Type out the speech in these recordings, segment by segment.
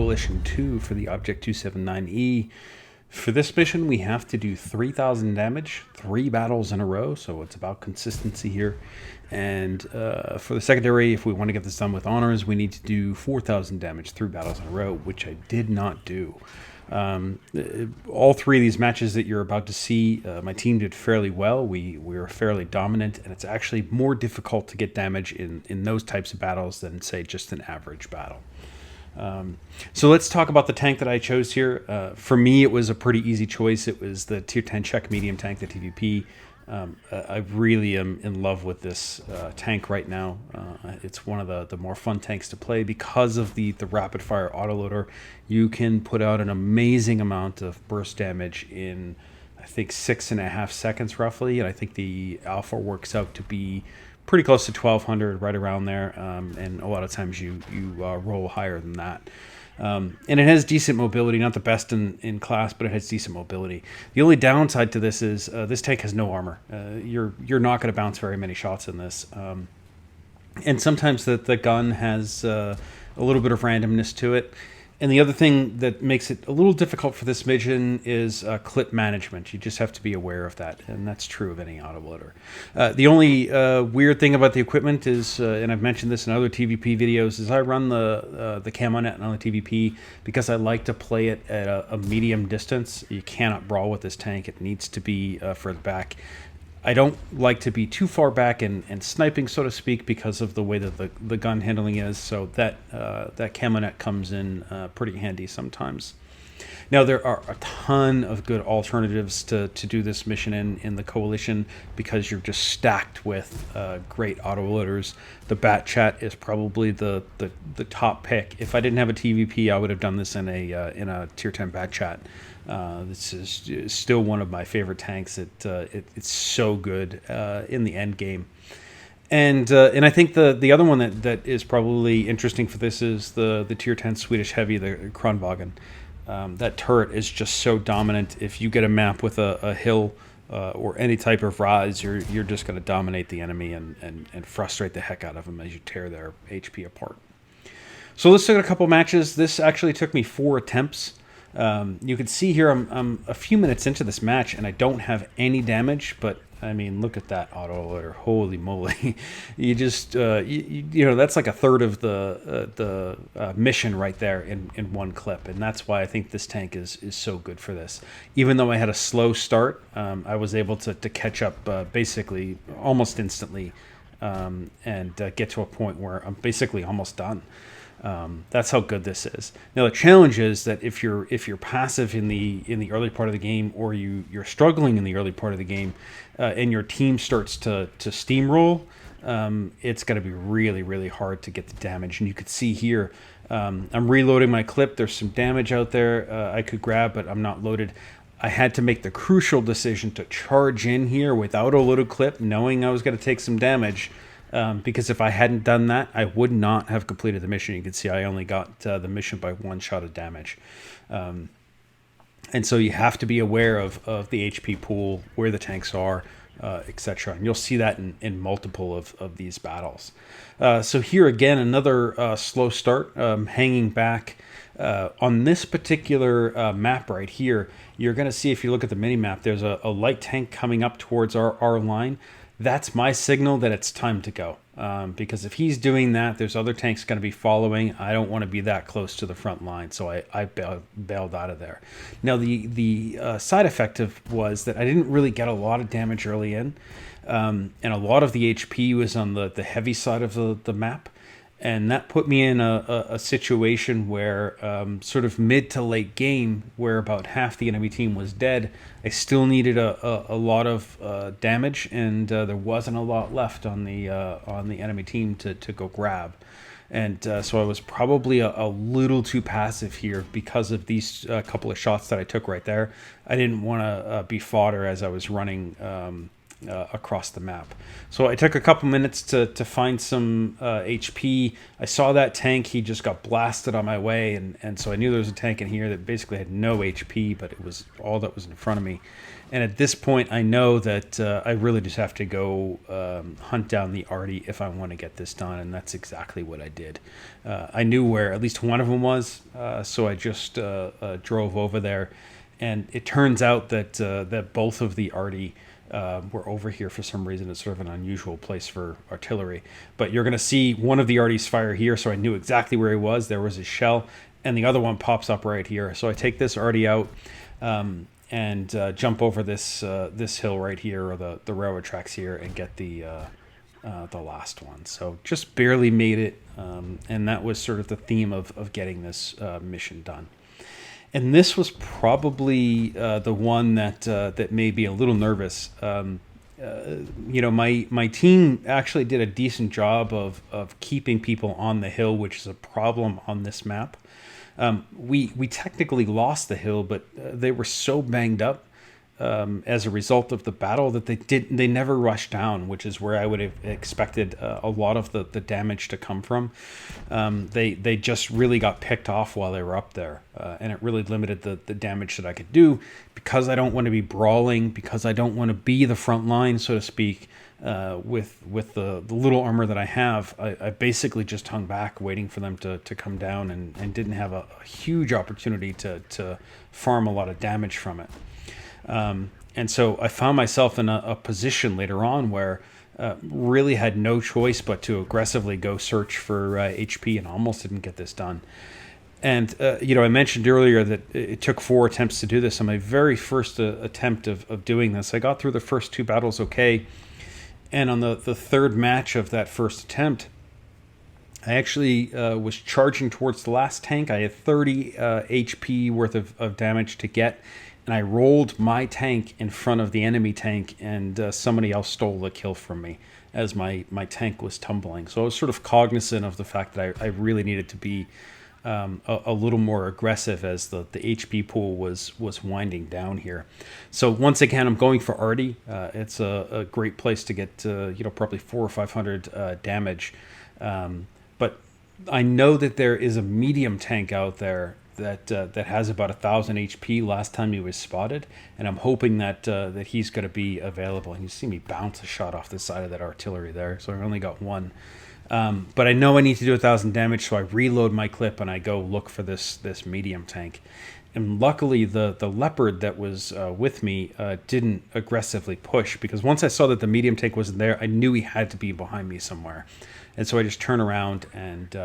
Coalition-2 for the Object 279E. For this mission, we have to do 3,000 damage, 3 battles in a row, so it's about consistency here. And for the secondary, if we want to get this done with honors, we need to do 4,000 damage, 3 battles in a row, which I did not do. All 3 of these matches that you're about to see, my team did fairly well. We were fairly dominant, and it's actually more difficult to get damage in those types of battles than, say, just an average battle. So let's talk about the tank that I chose here. For me, it was a pretty easy choice. It was the tier 10 Czech medium tank, the TVP. I really am in love with this tank right now. It's one of the more fun tanks to play because of the rapid fire autoloader. You can put out an amazing amount of burst damage in, I think, 6.5 seconds roughly, and I think the alpha works out to be pretty close to 1,200, right around there, and a lot of times you roll higher than that. And it has decent mobility, not the best in class, but it has decent mobility. The only downside to this is this tank has no armor. You're not going to bounce very many shots in this. And sometimes the gun has a little bit of randomness to it. And the other thing that makes it a little difficult for this mission is clip management. You just have to be aware of that, and that's true of any autoloader. The only weird thing about the equipment is, and I've mentioned this in other TVP videos, is I run the camo net on the TVP because I like to play it at a medium distance. You cannot brawl with this tank. It needs to be further back. I don't like to be too far back and sniping, so to speak, because of the way that the gun handling is. So that camo net comes in pretty handy sometimes. Now, there are a ton of good alternatives to do this mission in the Coalition because you're just stacked with great autoloaders. The Bat Chat is probably the top pick. If I didn't have a TVP, I would have done this in a tier 10 Bat Chat. This is still one of my favorite tanks. It's so good in the end game. And I think the other one that is probably interesting for this is the tier 10 Swedish heavy, the Kronvagen. That turret is just so dominant. If you get a map with a hill or any type of rise, you're just going to dominate the enemy and frustrate the heck out of them as you tear their HP apart. So let's look at a couple matches. This actually took me 4 attempts. You can see here I'm a few minutes into this match and I don't have any damage, but I mean, look at that autoloader. Holy moly. You just, you know, that's like a third of the mission right there in one clip. And that's why I think this tank is so good for this. Even though I had a slow start, I was able to catch up basically almost instantly and get to a point where I'm basically almost done. That's how good this is. Now the challenge is that if you're passive in the early part of the game, or you're struggling in the early part of the game, and your team starts to steamroll, it's going to be really, really hard to get the damage. And you could see here, I'm reloading my clip. There's some damage out there I could grab, but I'm not loaded. I had to make the crucial decision to charge in here without a loaded clip, knowing I was going to take some damage. Because if I hadn't done that, I would not have completed the mission. You can see I only got the mission by 1 shot of damage. And so you have to be aware of the HP pool, where the tanks are, etc. And you'll see that in multiple of these battles. So here again, another slow start, hanging back. On this particular map right here, you're going to see, if you look at the mini-map, there's a light tank coming up towards our line. That's my signal that it's time to go. Because if he's doing that, there's other tanks going to be following. I don't want to be that close to the front line, so I bailed out of there. Now, the side effect was that I didn't really get a lot of damage early in, and a lot of the HP was on the heavy side of the map. And that put me in a situation where sort of mid to late game, where about half the enemy team was dead, I still needed a lot of damage, and there wasn't a lot left on the enemy team to go grab. And so I was probably a little too passive here because of these couple of shots that I took right there. I didn't want to be fodder as I was running across the map. So I took a couple minutes to find some HP. I saw that tank. He just got blasted on my way, and so I knew there was a tank in here that basically had no HP, but it was all that was in front of me. And at this point, I know that I really just have to go hunt down the arty if I want to get this done, and that's exactly what I did. I knew where at least one of them was, so I just drove over there, and it turns out that that both of the arty were over here for some reason. It's sort of an unusual place for artillery. But you're going to see one of the arties fire here, so I knew exactly where he was. There was his shell, and the other one pops up right here. So I take this arty out and jump over this this hill right here, or the railroad tracks here, and get the last one. So just barely made it, and that was sort of the theme of getting this mission done. And this was probably the one that made me a little nervous. You know, my team actually did a decent job of keeping people on the hill, which is a problem on this map. We technically lost the hill, but they were so banged up as a result of the battle that they never rushed down, which is where I would have expected a lot of the damage to come from. They just really got picked off while they were up there, and it really limited the damage that I could do, because I don't want to be brawling, because I don't want to be the front line, so to speak. With the little armor that I have, I basically just hung back waiting for them to come down, and didn't have a huge opportunity to farm a lot of damage from it. And so I found myself in a position later on where really had no choice but to aggressively go search for HP, and almost didn't get this done. And, you know, I mentioned earlier that it took 4 attempts to do this. On my very first attempt of doing this, I got through the first 2 battles okay. And on the third match of that first attempt, I actually was charging towards the last tank. I had 30 HP worth of damage to get, and I rolled my tank in front of the enemy tank, and somebody else stole the kill from me as my tank was tumbling. So I was sort of cognizant of the fact that I really needed to be a little more aggressive as the HP pool was winding down here. So once again, I'm going for arty. It's a great place to get you know, probably 400 or 500 damage. But I know that there is a medium tank out there that has about 1,000 HP last time he was spotted, and I'm hoping that that he's going to be available. And you see me bounce a shot off the side of that artillery there, so I only got one. But I know I need to do 1,000 damage, so I reload my clip and I go look for this medium tank. And luckily, the leopard that was with me didn't aggressively push, because once I saw that the medium tank wasn't there, I knew he had to be behind me somewhere. And so I just turned around and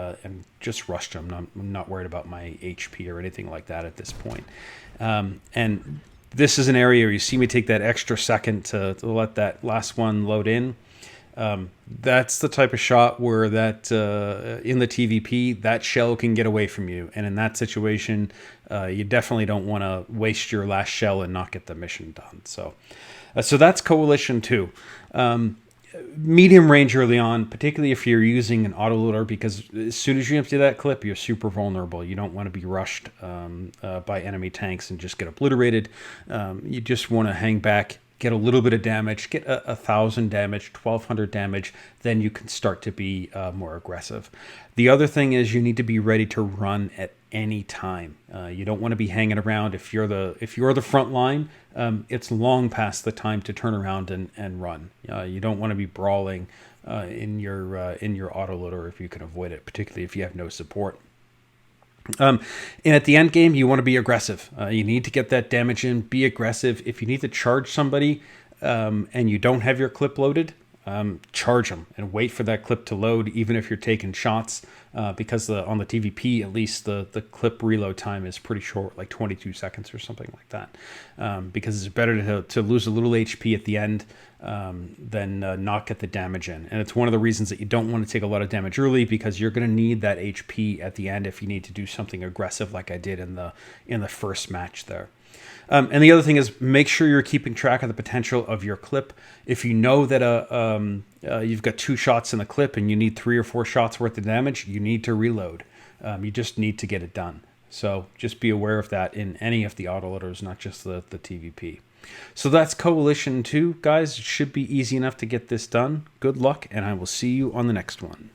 just rushed him. I'm not worried about my HP or anything like that at this point. And this is an area where you see me take that extra second to let that last one load in. That's the type of shot where that in the TVP, that shell can get away from you. And in that situation, you definitely don't want to waste your last shell and not get the mission done. So that's Coalition-2. Medium range early on, particularly if you're using an autoloader, because as soon as you empty that clip, you're super vulnerable. You don't want to be rushed by enemy tanks and just get obliterated. You just want to hang back, get a little bit of damage, get 1,000 damage, 1,200 damage, then you can start to be more aggressive. The other thing is you need to be ready to run at any time. You don't want to be hanging around. If you're the front line, it's long past the time to turn around and run. You don't want to be brawling in your autoloader if you can avoid it, particularly if you have no support. And at the end game, you want to be aggressive. You need to get that damage in. Be aggressive. If you need to charge somebody and you don't have your clip loaded, charge them and wait for that clip to load, even if you're taking shots, because on the TVP, at least the clip reload time is pretty short, like 22 seconds or something like that, because it's better to lose a little HP at the end than not get the damage in. And it's one of the reasons that you don't want to take a lot of damage early, because you're going to need that HP at the end if you need to do something aggressive like I did in the first match there. And the other thing is, make sure you're keeping track of the potential of your clip. If you know that you've got 2 shots in the clip and you need 3 or 4 shots worth of damage, you need to reload. You just need to get it done. So just be aware of that in any of the autoloaders, not just the TVP. So that's Coalition 2, guys. It should be easy enough to get this done. Good luck, and I will see you on the next one.